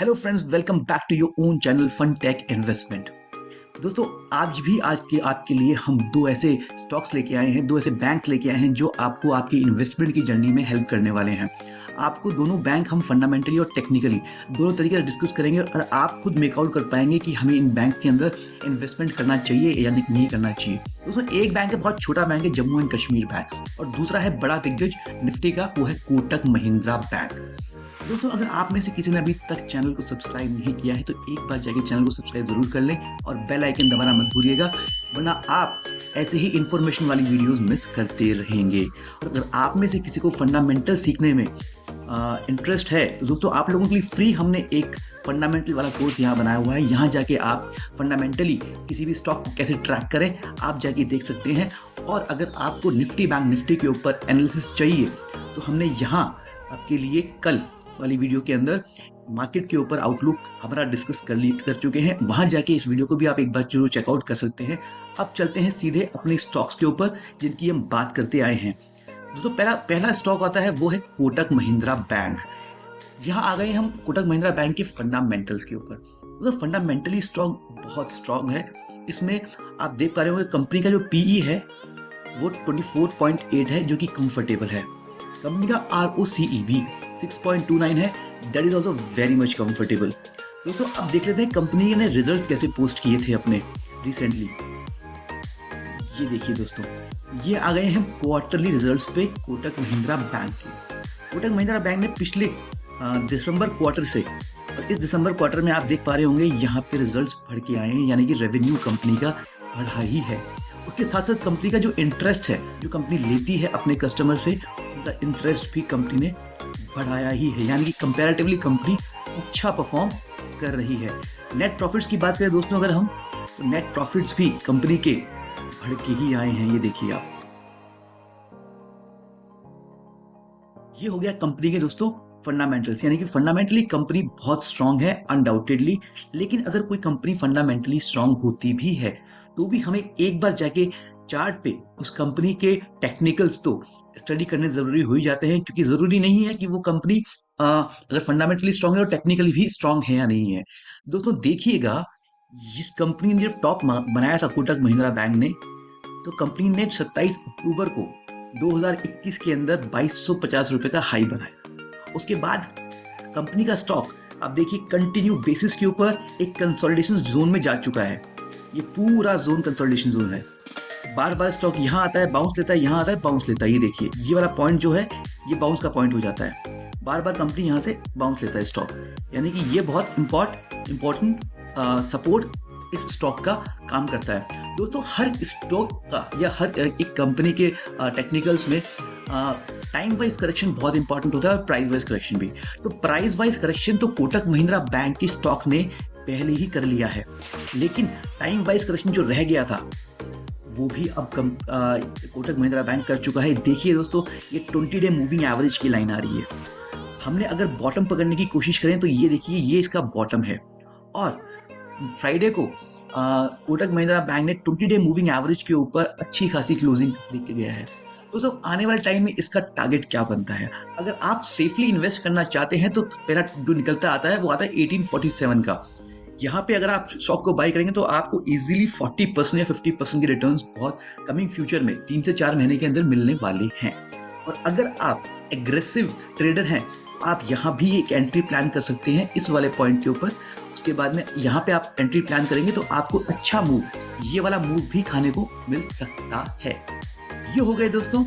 Hello friends, welcome back to your own channel fun tech investment. दोस्तों, आज के आपके लिए हम दो ऐसे स्टॉक्स लेके आए हैं, दो ऐसे बैंक्स लेके आए हैं जो आपको आपकी इन्वेस्टमेंट की जर्नी में हेल्प करने वाले हैं। आपको दोनों बैंक हम फंडामेंटली और टेक्निकली दोनों तरीके से डिस्कस करेंगे और आप खुद मेकआउट कर पाएंगे कि हमें इन बैंक के अंदर इन्वेस्टमेंट करना चाहिए या नहीं करना चाहिए। दोस्तों, एक बैंक है, बहुत छोटा बैंक है, जम्मू एंड कश्मीर बैंक, और दूसरा है बड़ा दिग्गज निफ्टी का, वो है कोटक महिंद्रा बैंक। दोस्तों, अगर आप में से किसी ने अभी तक चैनल को सब्सक्राइब नहीं किया है तो एक बार जाके चैनल को सब्सक्राइब जरूर कर लें और बेल आइकन दबाना मत भूलिएगा, वरना आप ऐसे ही इंफॉर्मेशन वाली वीडियोस मिस करते रहेंगे। और अगर आप में से किसी को फंडामेंटल सीखने में इंटरेस्ट है तो दोस्तों, आप लोगों के लिए फ्री हमने एक फंडामेंटल वाला कोर्स यहाँ बनाया हुआ है। यहाँ जाके आप फंडामेंटली किसी भी स्टॉक को कैसे ट्रैक करें आप जाके देख सकते हैं। और अगर आपको निफ्टी बैंक निफ्टी के ऊपर एनालिसिस चाहिए तो हमने यहाँ आपके लिए कल वाली वीडियो के अंदर मार्केट के ऊपर आउटलुक हमारा डिस्कस कर चुके हैं। वहां जाके इस वीडियो को भी आप एक बार जरूर चेकआउट कर सकते हैं। अब चलते हैं सीधे अपने स्टॉक्स के ऊपर जिनकी हम बात करते आए हैं। दोस्तों, पहला स्टॉक आता है वो है कोटक महिंद्रा बैंक। यहाँ आ गए हम कोटक महिंद्रा बैंक के फंडामेंटल्स के ऊपर। दोस्तों, फंडामेंटली स्टॉक बहुत स्ट्रांग है। इसमें आप देख पा रहे होंगे कंपनी का जो पीई है वो 24.8 है, जो कि कंफर्टेबल है। कंपनी का ROCE भी 6.29 है, that is also very much comfortable. दोस्तों, अब देख लेते हैं कंपनी ने रिजल्ट्स कैसे पोस्ट किए थे अपने रिसेंटली। ये देखिए दोस्तों, ये आ गए हैं क्वार्टरली रिजल्ट्स पे कोटक महिंद्रा बैंक के। कोटक महिंद्रा बैंक ने पिछले दिसंबर क्वार्टर से और इस दिसंबर क्वार्टर में आप देख पा रहे होंगे यहाँ पे रिजल्ट्स बढ़ के आए हैं, यानी कि रेवेन्यू कंपनी का बढ़ा ही है। उसके साथ साथ कंपनी का जो इंटरेस्ट है, जो कंपनी लेती है अपने कस्टमर से, उनका इंटरेस्ट भी कंपनी ने बढ़ाया ही है, यानी कि कंपैरेटिवली कंपनी अच्छा परफॉर्म कर रही है। नेट प्रॉफिट्स की बात करें दोस्तों अगर हम, तो नेट प्रॉफिट्स भी कंपनी के बढ़ के ही आए हैं। ये देखिए आप, ये हो गया कंपनी के दोस्तों फंडामेंटल्स, यानी कि फंडामेंटली कंपनी बहुत स्ट्रांग है अनडाउटेडली। लेकिन अगर कोई कंपनी फंडामेंटली स्ट्रांग होती भी है तो भी हमें एक बार जाके चार्ट पे उस कंपनी के टेक्निकल्स तो स्टडी करने जरूरी हो ही जाते हैं, क्योंकि जरूरी नहीं है कि वो कंपनी अगर फंडामेंटली स्ट्रांग है और टेक्निकली भी स्ट्रांग है या नहीं है। दोस्तों देखिएगा, इस कंपनी ने जब टॉप बनाया था कोटक महिंद्रा बैंक ने, तो कंपनी ने 27 अक्टूबर को 2021 के अंदर 2250 रुपए का हाई बनाया। उसके बाद कंपनी का स्टॉक आप देखिए कंटिन्यू बेसिस के ऊपर एक कंसोलिडेशन जोन में जा चुका है। ये पूरा जोन कंसोलिडेशन जोन है। बार बार स्टॉक यहाँ आता है, बाउंस लेता है, यहाँ आता है, बाउंस लेता है। ये देखिए, ये वाला पॉइंट जो है ये बाउंस का पॉइंट हो जाता है। बार बार कंपनी यहाँ से बाउंस लेता है स्टॉक, यानी कि ये बहुत इंपॉर्टेंट सपोर्ट इस स्टॉक का काम करता है। दोस्तों, हर स्टॉक का या हर एक कंपनी के टेक्निकल्स में टाइम वाइज करेक्शन बहुत इंपॉर्टेंट होता है और प्राइस वाइज करेक्शन भी। तो प्राइस वाइज करेक्शन तो कोटक महिंद्रा बैंक की स्टॉक ने पहले ही कर लिया है, लेकिन टाइम वाइज करेक्शन जो रह गया था वो भी अब कोटक महिंद्रा बैंक कर चुका है। देखिए दोस्तों, ये 20 डे मूविंग एवरेज की लाइन आ रही है। हमने अगर बॉटम पकड़ने की कोशिश करें तो ये देखिए, ये इसका बॉटम है। और फ्राइडे को कोटक महिंद्रा बैंक ने 20 डे मूविंग एवरेज के ऊपर अच्छी खासी क्लोजिंग देख के गया है। दोस्तों, आने वाले टाइम में इसका टारगेट क्या बनता है? अगर आप सेफली इन्वेस्ट करना चाहते हैं तो पहला जो निकलता आता है वो आता है 1847 का। यहाँ पे अगर आप स्टॉक को बाय करेंगे तो आपको इजीली 40% या 50% के रिटर्न्स बहुत कमिंग फ्यूचर में 3 से 4 महीने के अंदर मिलने वाले हैं। और अगर आप एग्रेसिव ट्रेडर हैं तो आप यहाँ भी एक एंट्री प्लान कर सकते हैं इस वाले पॉइंट के ऊपर। उसके बाद में यहाँ पे आप एंट्री प्लान करेंगे तो आपको अच्छा मूव, ये वाला मूव भी खाने को मिल सकता है। ये हो गए दोस्तों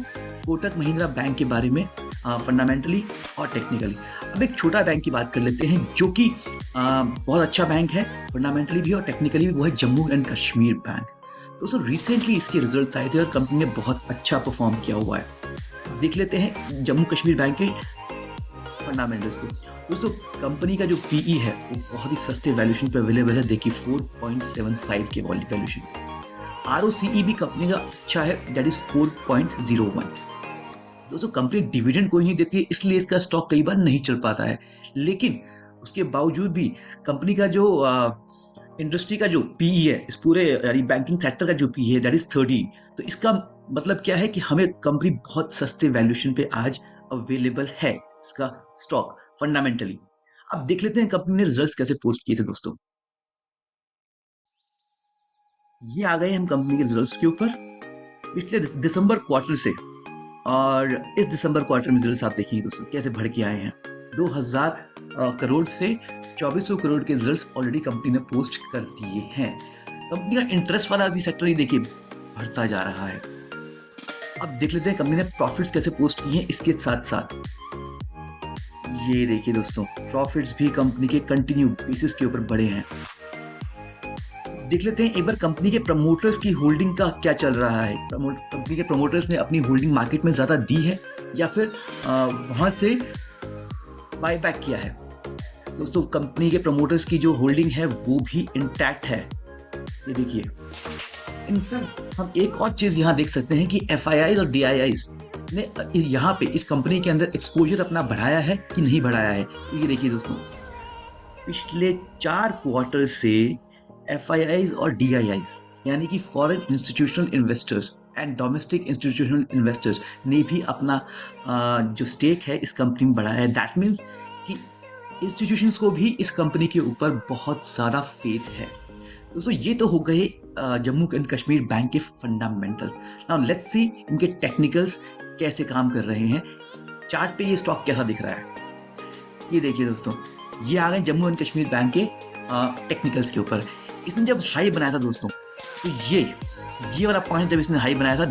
कोटक महिंद्रा बैंक के बारे में फंडामेंटली और टेक्निकली। अब एक छोटा बैंक की बात कर लेते हैं जो कि बहुत अच्छा बैंक है फंडामेंटली भी और टेक्निकली भी, वो है जम्मू एंड कश्मीर बैंक। दोस्तों, रिसेंटली इसके रिजल्ट्स आए थे और कंपनी ने बहुत अच्छा परफॉर्म किया हुआ है। देख लेते हैं जम्मू कश्मीर बैंक के फंडामेंटल्स को। दोस्तों, कंपनी का जो पीई है वो बहुत ही सस्ते वैल्यूएशन पे अवेलेबल है। देखिए 4.75 के वैल्यूएशन। ROCE भी कंपनी का अच्छा है, दैट इज 4.01। दोस्तों, कंपनी डिविडेंड कोई नहीं देती है, इसलिए इसका स्टॉक कई बार नहीं चल पाता है। लेकिन उसके बावजूद भी कंपनी का जो इंडस्ट्री का जो पीई है, इस पूरे यानी बैंकिंग सेक्टर का जो पीई है, दैट इज 30। तो इसका मतलब क्या है कि हमें कंपनी बहुत सस्ते वैल्यूएशन पे आज अवेलेबल है इसका स्टॉक फंडामेंटली। अब देख लेते हैं कंपनी ने रिजल्ट्स कैसे पोस्ट किए थे दोस्तों। ये आ गए हम कंपनी के रिजल्ट्स के ऊपर पिछले दिसंबर क्वार्टर से। और इस दिसंबर क्वार्टर में रिजल्ट्स आप देखिए दोस्तों कैसे बढ़ के आए हैं। 2000 करोड़ से 2400 करोड़ के रिजल्ट्स ऑलरेडी कंपनी ने पोस्ट कर दिए हैं। कंपनी का इंटरेस्ट वाला भी सेक्टर ही देखिए बढ़ता जा रहा है। अब देख लेते हैं कंपनी ने प्रॉफिट्स कैसे पोस्ट किए हैं इसके साथ साथ। ये देखिए दोस्तों प्रॉफिट्स भी कंपनी के कंटिन्यू बेसिस के ऊपर बढ़े हैं। देख लेते हैं एक बार कंपनी के प्रमोटर्स की होल्डिंग का क्या चल रहा है। कंपनी के प्रमोटर्स ने अपनी होल्डिंग मार्केट में ज़्यादा दी है या फिर वहाँ से बाय बैक किया है। दोस्तों कंपनी के प्रमोटर्स की जो होल्डिंग है वो भी इंटैक्ट है। ये देखिए इनफैक्ट हम एक और चीज़ यहाँ देख सकते हैं कि FIIs और DIIs ने यहाँ पे इस कंपनी के अंदर एक्सपोजर अपना बढ़ाया है कि नहीं बढ़ाया है। तो ये देखिए दोस्तों पिछले 4 क्वार्टर से FIIs और DIIs यानी कि foreign institutional investors and domestic institutional investors ने भी अपना जो स्टेक है इस कंपनी में बढ़ाया है। दैट मीन्स कि इंस्टीट्यूशंस को भी इस कंपनी के ऊपर बहुत ज़्यादा फेथ है। दोस्तों ये तो हो गए जम्मू एंड कश्मीर बैंक के फंडामेंटल्स। नाउ लेट्स सी इनके टेक्निकल्स कैसे काम कर रहे हैं। चार्ट पे ये स्टॉक कैसा दिख रहा है ये देखिए दोस्तों। ये आ गए जम्मू एंड कश्मीर बैंक के टेक्निकल्स के ऊपर। इसने जब हाई बनाया था दोस्तों तो ये वाला पॉइंट जब इसने हाई बनाया था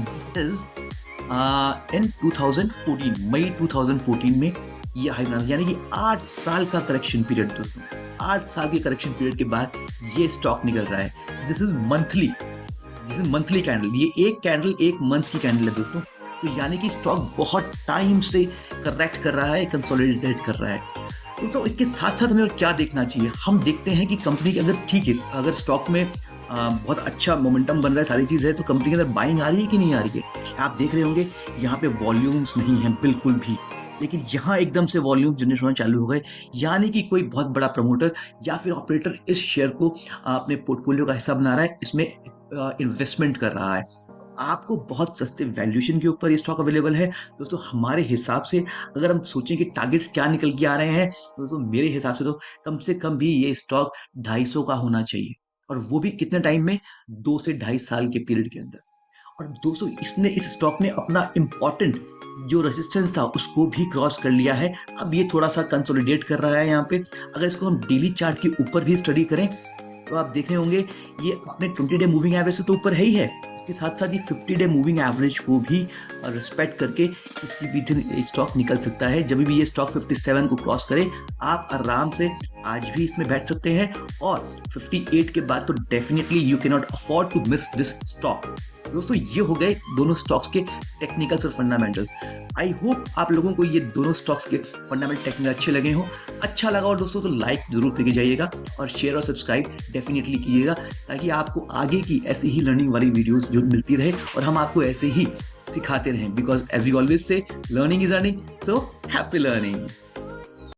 इन 2014 मई 2014 में ये हाई बनाया था। यानी कि 8 साल का करेक्शन पीरियड दोस्तों। 8 साल के करेक्शन पीरियड के बाद ये स्टॉक निकल रहा है। This is monthly candle. ये एक कैंडल एक मंथ की कैंडल है दोस्तों। तो यानी कि स्टॉक बहुत टाइम से करेक्ट कर रहा है, कंसोलिडेट कर रहा है। तो इसके साथ साथ हमें और क्या देखना चाहिए। हम देखते हैं कि कंपनी के अंदर ठीक है अगर स्टॉक में बहुत अच्छा मोमेंटम बन रहा है, सारी चीज़ है, तो कंपनी के अंदर बाइंग आ रही है कि नहीं आ रही है। आप देख रहे होंगे यहाँ पे वॉल्यूम्स नहीं है बिल्कुल भी, लेकिन यहाँ एकदम से वॉल्यूम जनरेट होना चालू हो गए। यानी कि कोई बहुत बड़ा प्रमोटर या फिर ऑपरेटर इस शेयर को अपने पोर्टफोलियो का हिस्सा बना रहा है, इसमें इन्वेस्टमेंट कर रहा है। आपको बहुत सस्ते वैल्यूएशन के ऊपर ये स्टॉक अवेलेबल है दोस्तों। हमारे हिसाब से अगर हम सोचें कि टारगेट्स क्या निकल के आ रहे हैं दोस्तों, मेरे हिसाब से तो कम से कम भी ये स्टॉक 250 का होना चाहिए, और वो भी कितने टाइम में, 2 से 2.5 साल के पीरियड के अंदर। और दोस्तों इस स्टॉक ने अपना इम्पॉर्टेंट जो रेजिस्टेंस था उसको भी क्रॉस कर लिया है। अब ये थोड़ा सा कंसोलिडेट कर रहा है यहाँ पे। अगर इसको हम डेली चार्ट के ऊपर भी स्टडी करें तो आप देख रहे होंगे ये अपने 20 डे मूविंग एवरेज से तो ऊपर है ही है, उसके साथ साथ ये 50 डे मूविंग एवरेज को भी रिस्पेक्ट करके किसी भी दिन स्टॉक निकल सकता है। जब भी ये स्टॉक 57 को क्रॉस करे आप आराम से आज भी इसमें बैठ सकते हैं, और 58 के बाद तो definitely you can not afford to miss this stock. दोस्तों ये हो गए दोनों स्टॉक्स के टेक्निकल्स और फंडामेंटल्स। आई होप आप लोगों को ये दोनों स्टॉक्स के फंडामेंटल टेक्निकल अच्छे लगे हों। अच्छा लगा और दोस्तों तो लाइक जरूर करके जाइएगा और शेयर और सब्सक्राइब डेफिनेटली कीजिएगा, ताकि आपको आगे की ऐसी ही लर्निंग वाली वीडियोस जो मिलती रहे और हम आपको ऐसे ही सिखाते रहें। Because as we always say learning is earning, so happy learning.